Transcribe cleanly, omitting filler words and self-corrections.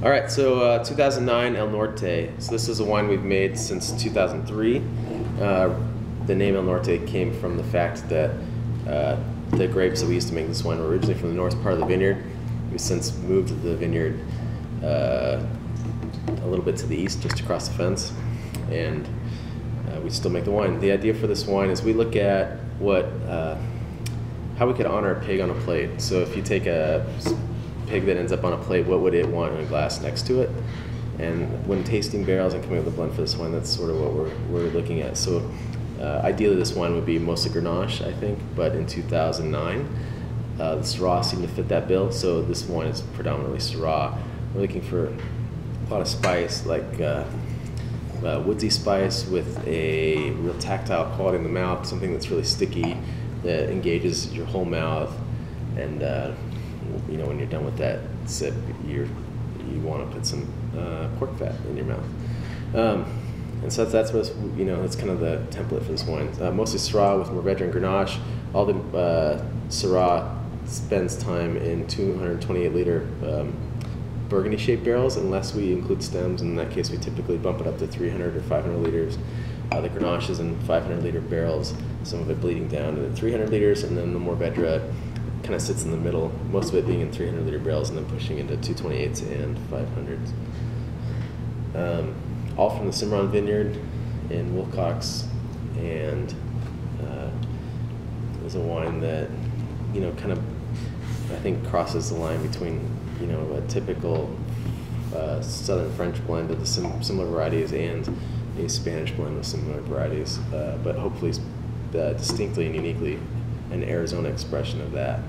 All right, so 2009 El Norte. So this is a wine we've made since 2003. The name El Norte came from the fact that the grapes that we used to make this wine were originally from the north part of the vineyard. We've since moved the vineyard a little bit to the east, just across the fence, and we still make the wine. The idea for this wine is we look at how we could honor a pig on a plate. So if you take a pig that ends up on a plate, what would it want in a glass next to it? And when tasting barrels and coming up with a blend for this wine, that's sort of what we're looking at. So ideally this wine would be mostly Grenache, I think, but in 2009 the Syrah seemed to fit that bill, so this wine is predominantly Syrah. We're looking for a lot of spice, like woodsy spice with a real tactile quality in the mouth, something that's really sticky, that engages your whole mouth, and you know, when you're done with that sip, you want to put some pork fat in your mouth. And so that's what, you know, that's kind of the template for this wine. Mostly Syrah with Mourvedre and Grenache. All the Syrah spends time in 228-liter Burgundy-shaped barrels, unless we include stems. In that case, we typically bump it up to 300 or 500 liters. The Grenache is in 500-liter barrels, some of it bleeding down to 300 liters, and then the Mourvedre kind of sits in the middle, most of it being in 300-liter barrels and then pushing into 228s and 500s. All from the Cimarron Vineyard in Wilcox, and is a wine that, you know, kind of, I think, crosses the line between, you know, a typical Southern French blend of the similar varieties and a Spanish blend of similar varieties, but hopefully distinctly and uniquely an Arizona expression of that.